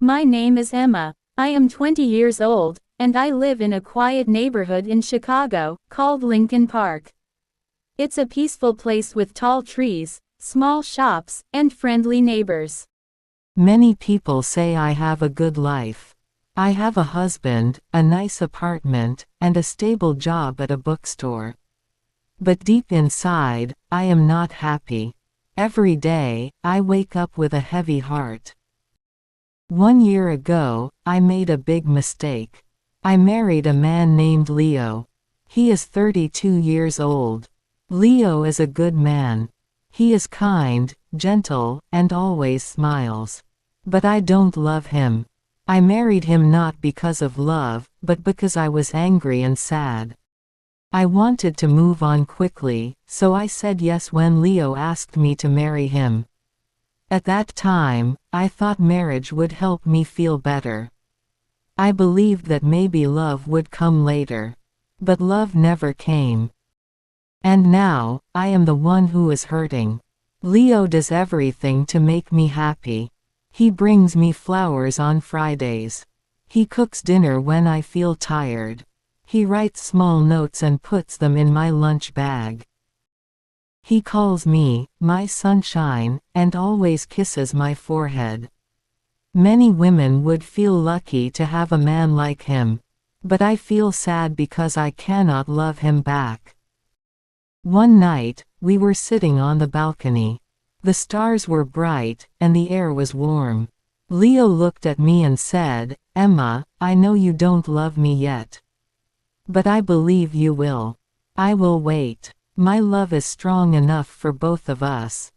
My name is Emma. I am 20 years old, and I live in a quiet neighborhood in Chicago, called Lincoln Park. It's a peaceful place with tall trees, small shops, and friendly neighbors. Many people say I have a good life. I have a husband, a nice apartment, and a stable job at a bookstore. But deep inside, I am not happy. Every day, I wake up with a heavy heart. 1 year ago, I made a big mistake. I married a man named Leo. He is 32 years old. Leo is a good man. He is kind, gentle, and always smiles. But I don't love him. I married him not because of love, but because I was angry and sad. I wanted to move on quickly, so I said yes when Leo asked me to marry him. At that time, I thought marriage would help me feel better. I believed that maybe love would come later. But love never came. And now, I am the one who is hurting. Leo does everything to make me happy. He brings me flowers on Fridays. He cooks dinner when I feel tired. He writes small notes and puts them in my lunch bag. He calls me, my sunshine, and always kisses my forehead. Many women would feel lucky to have a man like him. But I feel sad because I cannot love him back. One night, we were sitting on the balcony. The stars were bright, and the air was warm. Leo looked at me and said, "Emma, I know you don't love me yet. But I believe you will. I will wait. My love is strong enough for both of us."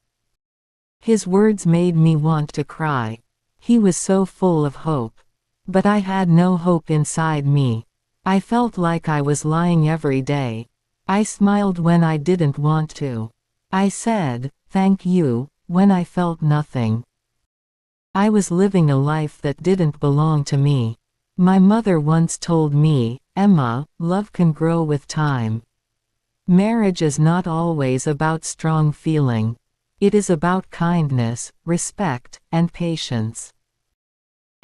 His words made me want to cry. He was so full of hope. But I had no hope inside me. I felt like I was lying every day. I smiled when I didn't want to. I said, "Thank you," when I felt nothing. I was living a life that didn't belong to me. My mother once told me, "Emma, love can grow with time." Marriage is not always about strong feeling. It is about kindness, respect, and patience.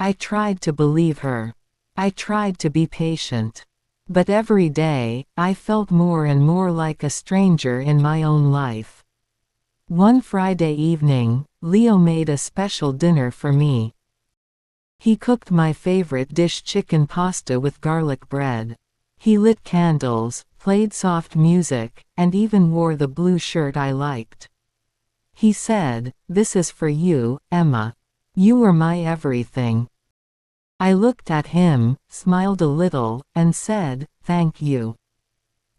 I tried to believe her. I tried to be patient. But every day, I felt more and more like a stranger in my own life. One Friday evening, Leo made a special dinner for me. He cooked my favorite dish, chicken pasta with garlic bread. He lit candles, played soft music, and even wore the blue shirt I liked. He said, "This is for you, Emma. You were my everything." I looked at him, smiled a little, and said, "Thank you."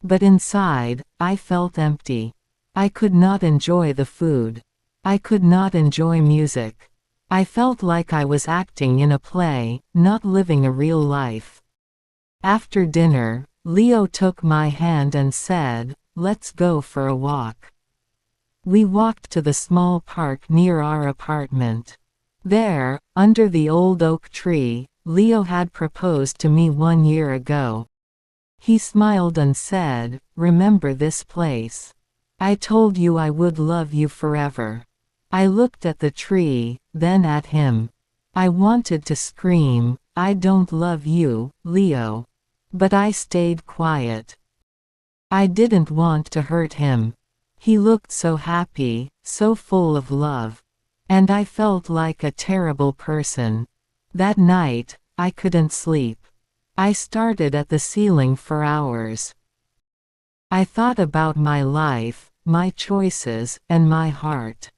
But inside, I felt empty. I could not enjoy the food. I could not enjoy music. I felt like I was acting in a play, not living a real life. After dinner, Leo took my hand and said, "Let's go for a walk." We walked to the small park near our apartment. There, under the old oak tree, Leo had proposed to me 1 year ago. He smiled and said, "Remember this place. I told you I would love you forever." I looked at the tree, then at him. I wanted to scream, "I don't love you, Leo." But I stayed quiet. I didn't want to hurt him. He looked so happy, so full of love. And I felt like a terrible person. That night, I couldn't sleep. I stared at the ceiling for hours. I thought about my life, my choices, and my heart.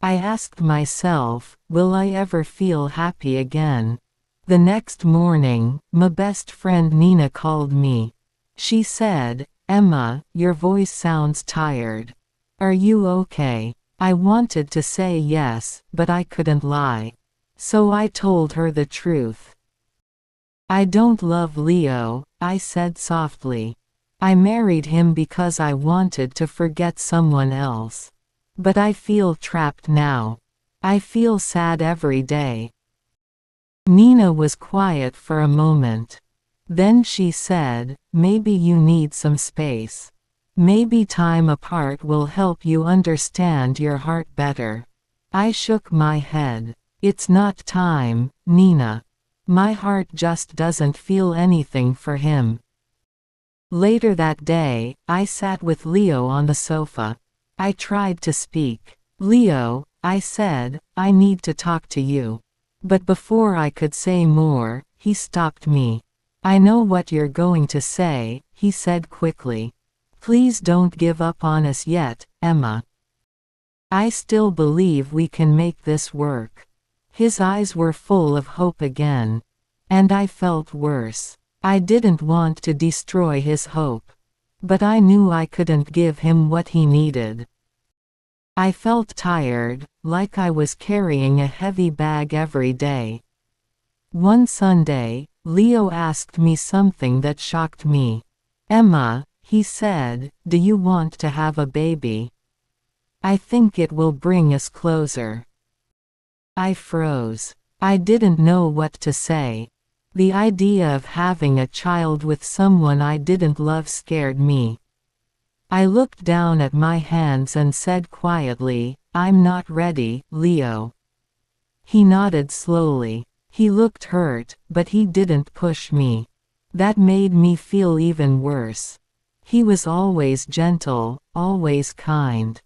I asked myself, will I ever feel happy again? The next morning, my best friend Nina called me. She said, "Emma, your voice sounds tired. Are you okay?" I wanted to say yes, but I couldn't lie. So I told her the truth. "I don't love Leo," I said softly. "I married him because I wanted to forget someone else. But I feel trapped now. I feel sad every day." Nina was quiet for a moment. Then she said, "Maybe you need some space. Maybe time apart will help you understand your heart better." I shook my head. It's not time, Nina. My heart just doesn't feel anything for him. Later that day, I sat with Leo on the sofa. I tried to speak. Leo, I said, I need to talk to you. But before I could say more, he stopped me. I know what you're going to say, he said quickly. Please don't give up on us yet, Emma. I still believe we can make this work. His eyes were full of hope again. And I felt worse. I didn't want to destroy his hope. But I knew I couldn't give him what he needed. I felt tired, like I was carrying a heavy bag every day. One Sunday, Leo asked me something that shocked me. Emma, he said, do you want to have a baby? I think it will bring us closer. I froze. I didn't know what to say. The idea of having a child with someone I didn't love scared me. I looked down at my hands and said quietly, I'm not ready, Leo. He nodded slowly. He looked hurt, but he didn't push me. That made me feel even worse. He was always gentle, always kind.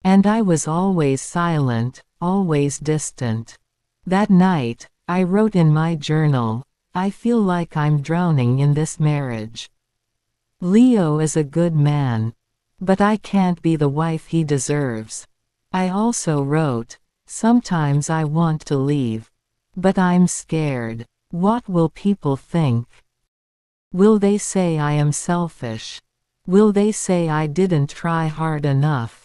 And I was always silent, always distant. That night, I wrote in my journal, I feel like I'm drowning in this marriage. Leo is a good man. But I can't be the wife he deserves. I also wrote, sometimes I want to leave. But I'm scared. What will people think? Will they say I am selfish? Will they say I didn't try hard enough?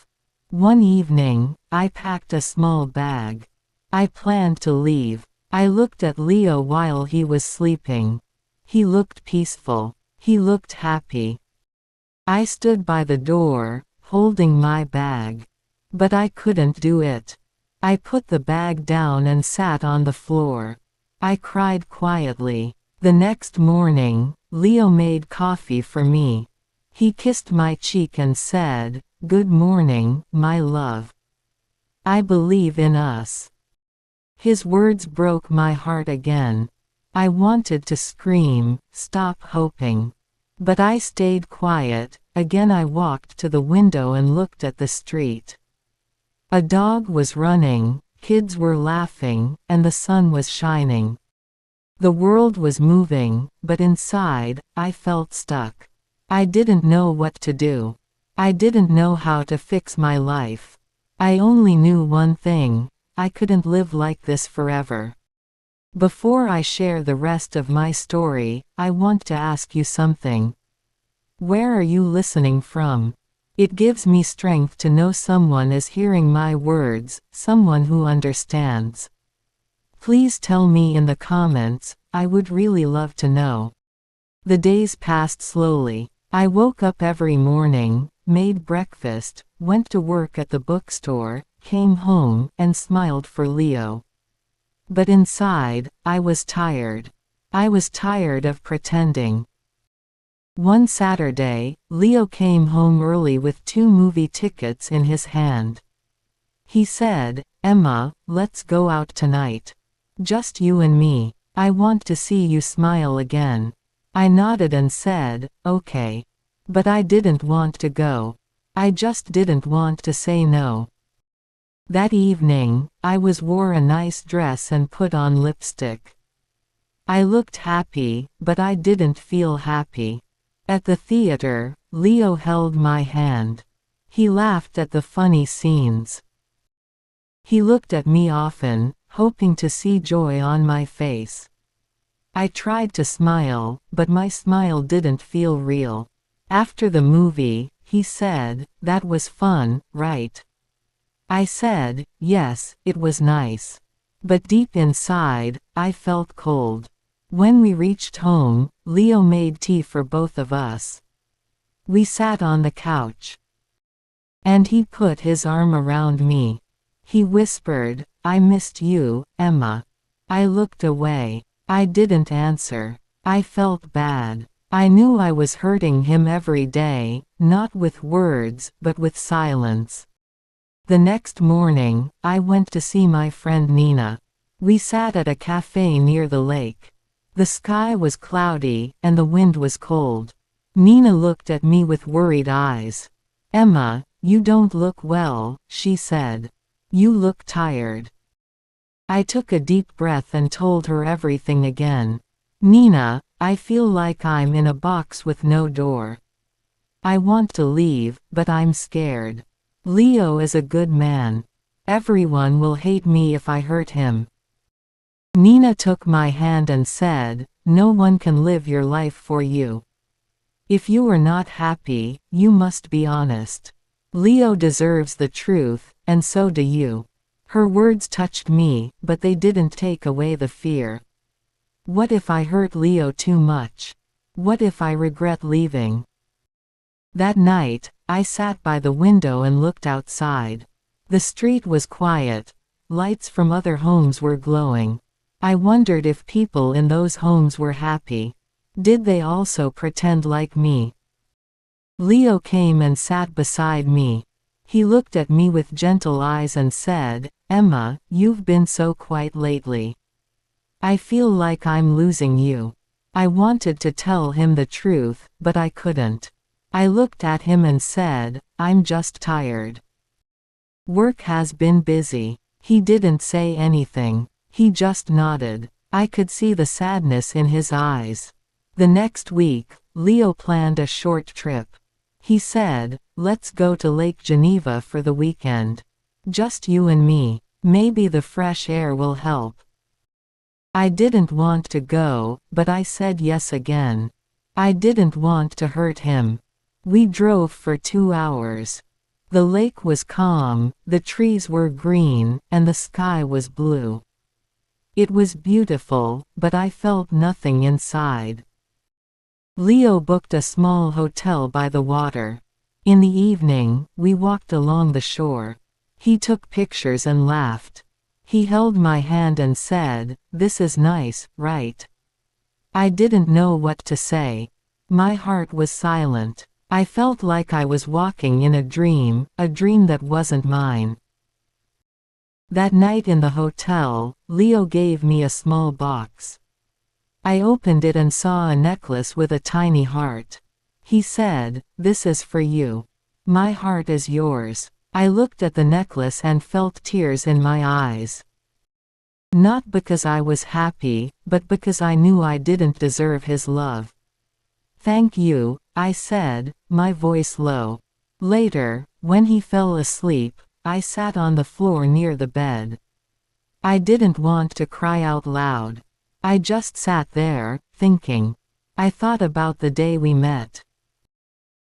One evening, I packed a small bag. I planned to leave. I looked at Leo while he was sleeping. He looked peaceful. He looked happy. I stood by the door, holding my bag. But I couldn't do it. I put the bag down and sat on the floor. I cried quietly. The next morning, Leo made coffee for me. He kissed my cheek and said, "Good morning, my love. I believe in us." His words broke my heart again. I wanted to scream, "Stop hoping." But I stayed quiet. Again I walked to the window and looked at the street. A dog was running, kids were laughing, and the sun was shining. The world was moving, but inside, I felt stuck. I didn't know what to do. I didn't know how to fix my life. I only knew one thing: I couldn't live like this forever. Before I share the rest of my story, I want to ask you something. Where are you listening from? It gives me strength to know someone is hearing my words, someone who understands. Please tell me in the comments, I would really love to know. The days passed slowly. I woke up every morning, made breakfast, went to work at the bookstore, came home, and smiled for Leo. But inside, I was tired. I was tired of pretending. One Saturday, Leo came home early with 2 movie tickets in his hand. He said, "Emma, let's go out tonight. Just you and me. I want to see you smile again." I nodded and said, "Okay." But I didn't want to go. I just didn't want to say no. That evening, I wore a nice dress and put on lipstick. I looked happy, but I didn't feel happy. At the theater, Leo held my hand. He laughed at the funny scenes. He looked at me often, hoping to see joy on my face. I tried to smile, but my smile didn't feel real. After the movie, he said, "That was fun, right?" I said, "Yes, it was nice." But deep inside, I felt cold. When we reached home, Leo made tea for both of us. We sat on the couch. And he put his arm around me. He whispered, "I missed you, Emma." I looked away. I didn't answer. I felt bad. I knew I was hurting him every day, not with words, but with silence. The next morning, I went to see my friend Nina. We sat at a cafe near the lake. The sky was cloudy, and the wind was cold. Nina looked at me with worried eyes. "Emma, you don't look well," she said. "You look tired." I took a deep breath and told her everything again. "Nina, I feel like I'm in a box with no door. I want to leave, but I'm scared. Leo is a good man. Everyone will hate me if I hurt him." Nina took my hand and said, "No one can live your life for you. If you are not happy, you must be honest. Leo deserves the truth, and so do you." Her words touched me, but they didn't take away the fear. What if I hurt Leo too much? What if I regret leaving? That night, I sat by the window and looked outside. The street was quiet. Lights from other homes were glowing. I wondered if people in those homes were happy. Did they also pretend like me? Leo came and sat beside me. He looked at me with gentle eyes and said, "Emma, you've been so quiet lately. I feel like I'm losing you." I wanted to tell him the truth, but I couldn't. I looked at him and said, "I'm just tired. Work has been busy." He didn't say anything. He just nodded. I could see the sadness in his eyes. The next week, Leo planned a short trip. He said, "Let's go to Lake Geneva for the weekend. Just you and me. Maybe the fresh air will help." I didn't want to go, but I said yes again. I didn't want to hurt him. We drove for 2 hours. The lake was calm, the trees were green, and the sky was blue. It was beautiful, but I felt nothing inside. Leo booked a small hotel by the water. In the evening, we walked along the shore. He took pictures and laughed. He held my hand and said, "This is nice, right?" I didn't know what to say. My heart was silent. I felt like I was walking in a dream that wasn't mine. That night in the hotel, Leo gave me a small box. I opened it and saw a necklace with a tiny heart. He said, "This is for you. My heart is yours." I looked at the necklace and felt tears in my eyes. Not because I was happy, but because I knew I didn't deserve his love. "Thank you," I said, my voice low. Later, when he fell asleep, I sat on the floor near the bed. I didn't want to cry out loud. I just sat there, thinking. I thought about the day we met.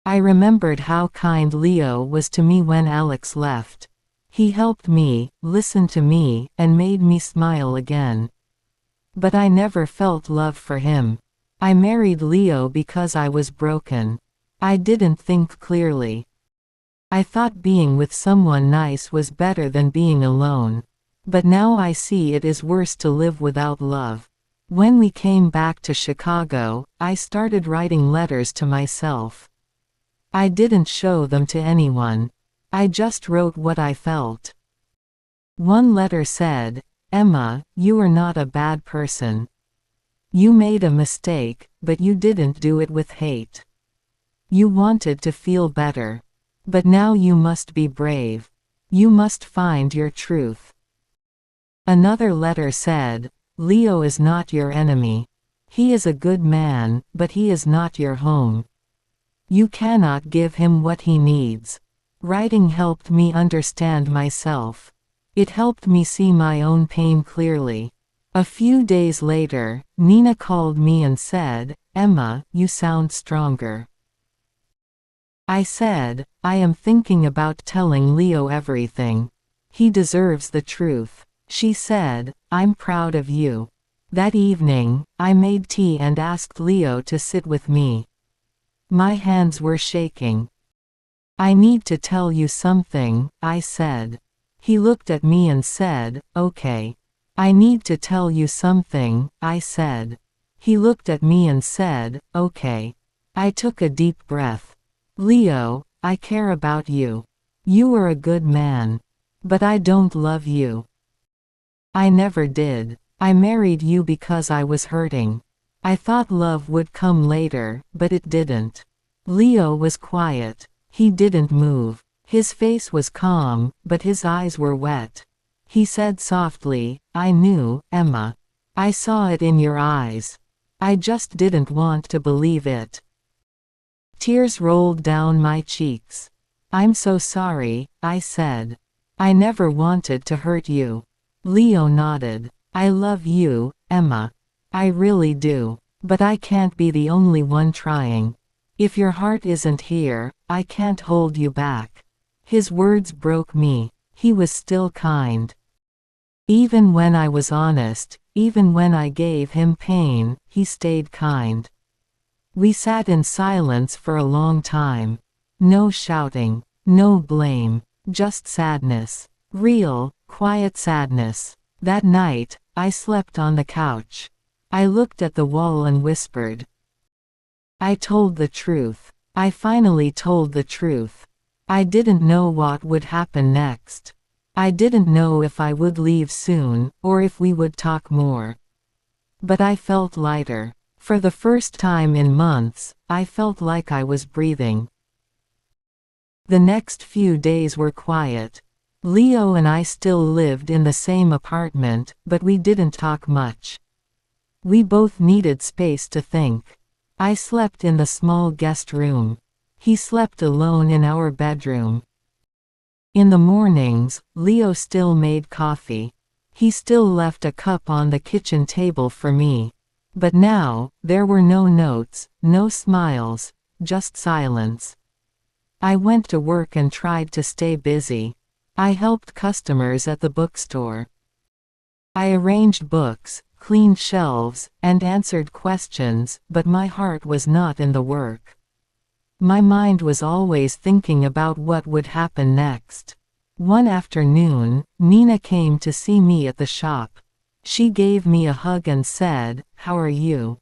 I remembered how kind Leo was to me when Alex left. He helped me, listened to me, and made me smile again. But I never felt love for him. I married Leo because I was broken. I didn't think clearly. I thought being with someone nice was better than being alone. But now I see it is worse to live without love. When we came back to Chicago, I started writing letters to myself. I didn't show them to anyone. I just wrote what I felt. One letter said, "Emma, you are not a bad person. You made a mistake, but you didn't do it with hate. You wanted to feel better. But now you must be brave. You must find your truth." Another letter said, "Leo is not your enemy. He is a good man, but he is not your home. You cannot give him what he needs." Writing helped me understand myself. It helped me see my own pain clearly. A few days later, Nina called me and said, "Emma, you sound stronger." I said, "I am thinking about telling Leo everything. He deserves the truth." She said, "I'm proud of you." That evening, I made tea and asked Leo to sit with me. My hands were shaking. "I need to tell you something," I said. He looked at me and said, "Okay." "I need to tell you something," I said. He looked at me and said, "Okay." I took a deep breath. "Leo, I care about you. You are a good man. But I don't love you. I never did. I married you because I was hurting. I thought love would come later, but it didn't. Leo was quiet. He didn't move. His face was calm, but his eyes were wet. He said softly, "I knew, Emma. I saw it in your eyes. I just didn't want to believe it." Tears rolled down my cheeks. "I'm so sorry," I said. "I never wanted to hurt you." Leo nodded. "I love you, Emma. I really do. But I can't be the only one trying. If your heart isn't here, I can't hold you back." His words broke me. He was still kind. Even when I was honest, even when I gave him pain, he stayed kind. We sat in silence for a long time. No shouting, no blame, just sadness. Real, quiet sadness. That night, I slept on the couch. I looked at the wall and whispered. I told the truth. I finally told the truth. I didn't know what would happen next. I didn't know if I would leave soon, or if we would talk more. But I felt lighter. For the first time in months, I felt like I was breathing. The next few days were quiet. Leo and I still lived in the same apartment, but we didn't talk much. We both needed space to think. I slept in the small guest room. He slept alone in our bedroom. In the mornings, Leo still made coffee. He still left a cup on the kitchen table for me. But now, there were no notes, no smiles, just silence. I went to work and tried to stay busy. I helped customers at the bookstore. I arranged books, cleaned shelves, and answered questions, but my heart was not in the work. My mind was always thinking about what would happen next. One afternoon, Nina came to see me at the shop. She gave me a hug and said, "How are you?"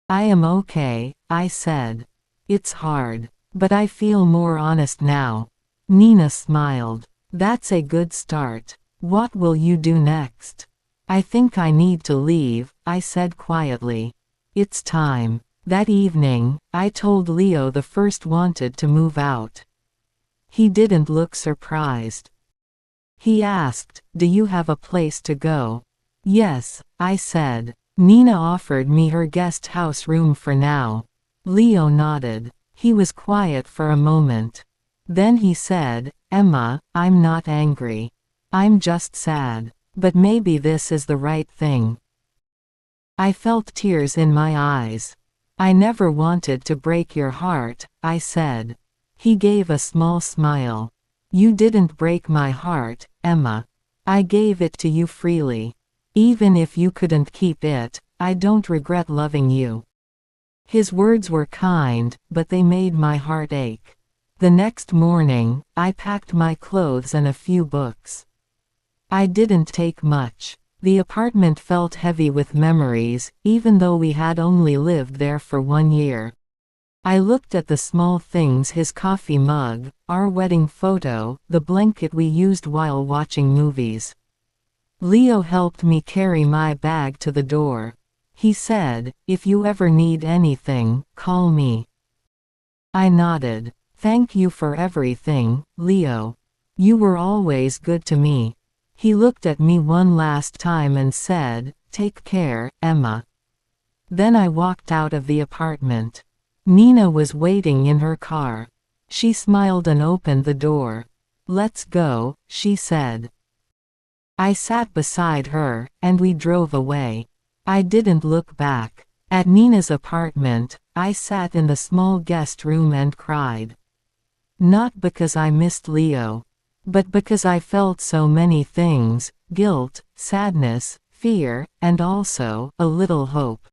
"I am okay," I said. "It's hard. But I feel more honest now." Nina smiled. "That's a good start. What will you do next?" "I think I need to leave," I said quietly. "It's time." That evening, I told Leo the first wanted to move out. He didn't look surprised. He asked, "Do you have a place to go?" "Yes," I said. "Nina offered me her guest house room for now." Leo nodded. He was quiet for a moment. Then he said, "Emma, I'm not angry. I'm just sad. But maybe this is the right thing." I felt tears in my eyes. "I never wanted to break your heart," I said. He gave a small smile. "You didn't break my heart, Emma. I gave it to you freely. Even if you couldn't keep it, I don't regret loving you." His words were kind, but they made my heart ache. The next morning, I packed my clothes and a few books. I didn't take much. The apartment felt heavy with memories, even though we had only lived there for 1 year. I looked at the small things: his coffee mug, our wedding photo, the blanket we used while watching movies. Leo helped me carry my bag to the door. He said, "If you ever need anything, call me." I nodded. "Thank you for everything, Leo. You were always good to me." He looked at me one last time and said, "Take care, Emma." Then I walked out of the apartment. Nina was waiting in her car. She smiled and opened the door. "Let's go," she said. I sat beside her, and we drove away. I didn't look back. At Nina's apartment, I sat in the small guest room and cried. Not because I missed Leo, but because I felt so many things: guilt, sadness, fear, and also a little hope.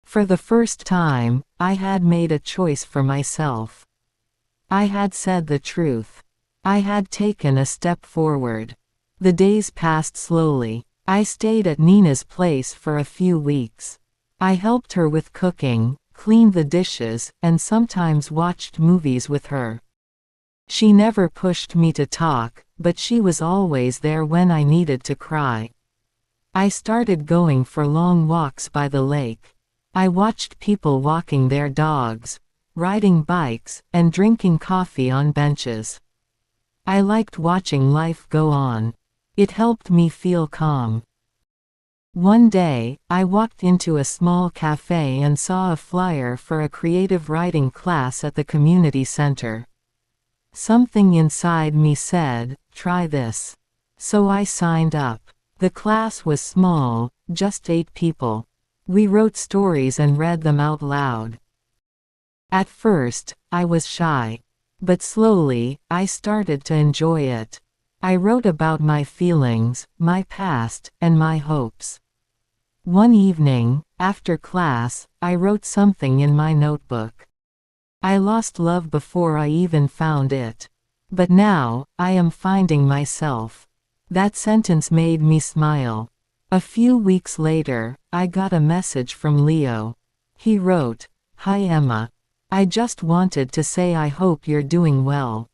For the first time, I had made a choice for myself. I had said the truth. I had taken a step forward. The days passed slowly. I stayed at Nina's place for a few weeks. I helped her with cooking, cleaned the dishes, and sometimes watched movies with her. She never pushed me to talk, but she was always there when I needed to cry. I started going for long walks by the lake. I watched people walking their dogs, riding bikes, and drinking coffee on benches. I liked watching life go on. It helped me feel calm. One day, I walked into a small cafe and saw a flyer for a creative writing class at the community center. Something inside me said, "Try this." So I signed up. The class was small, just 8 people. We wrote stories and read them out loud. At first, I was shy. But slowly, I started to enjoy it. I wrote about my feelings, my past, and my hopes. One evening, after class, I wrote something in my notebook. I lost love before I even found it. But now, I am finding myself. That sentence made me smile. A few weeks later, I got a message from Leo. He wrote, "Hi Emma. I just wanted to say I hope you're doing well.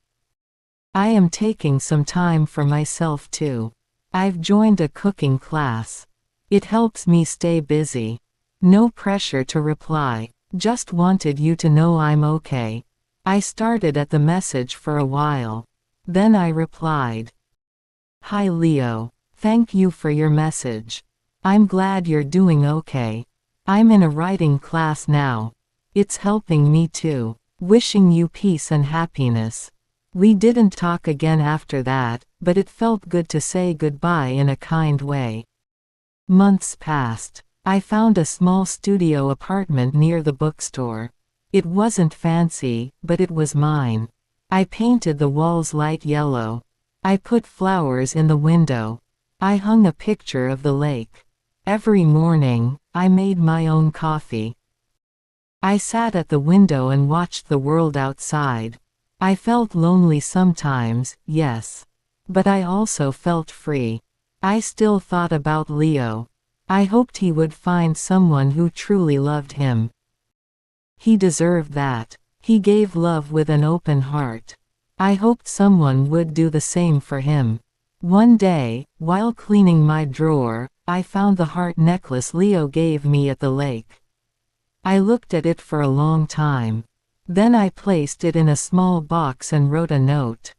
I am taking some time for myself too. I've joined a cooking class. It helps me stay busy. No pressure to reply. Just wanted you to know I'm okay." I started at the message for a while. Then I replied, "Hi Leo. Thank you for your message. I'm glad you're doing okay. I'm in a writing class now. It's helping me too. Wishing you peace and happiness." We didn't talk again after that, but it felt good to say goodbye in a kind way. Months passed. I found a small studio apartment near the bookstore. It wasn't fancy, but it was mine. I painted the walls light yellow. I put flowers in the window. I hung a picture of the lake. Every morning, I made my own coffee. I sat at the window and watched the world outside. I felt lonely sometimes, yes. But I also felt free. I still thought about Leo. I hoped he would find someone who truly loved him. He deserved that. He gave love with an open heart. I hoped someone would do the same for him. One day, while cleaning my drawer, I found the heart necklace Leo gave me at the lake. I looked at it for a long time. Then I placed it in a small box and wrote a note.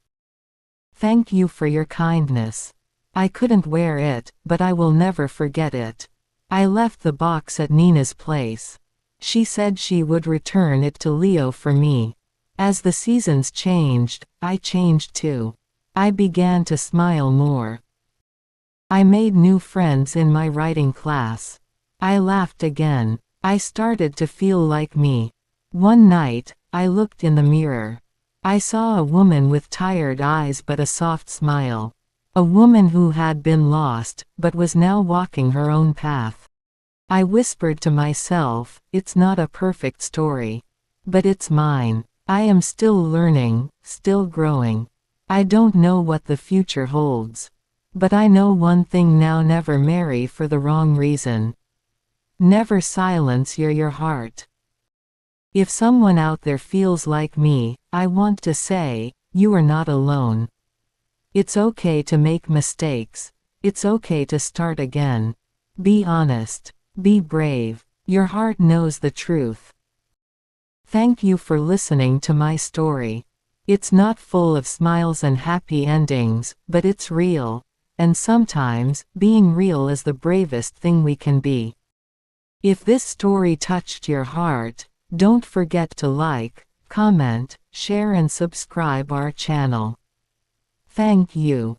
"Thank you for your kindness. I couldn't wear it, but I will never forget it." I left the box at Nina's place. She said she would return it to Leo for me. As the seasons changed, I changed too. I began to smile more. I made new friends in my writing class. I laughed again. I started to feel like me. One night, I looked in the mirror. I saw a woman with tired eyes but a soft smile. A woman who had been lost, but was now walking her own path. I whispered to myself, "It's not a perfect story. But it's mine. I am still learning, still growing. I don't know what the future holds. But I know one thing now: never marry for the wrong reason. Never silence your heart." If someone out there feels like me, I want to say, you are not alone. It's okay to make mistakes. It's okay to start again. Be honest. Be brave. Your heart knows the truth. Thank you for listening to my story. It's not full of smiles and happy endings, but it's real. And sometimes, being real is the bravest thing we can be. If this story touched your heart, don't forget to like, comment, share and subscribe our channel. Thank you.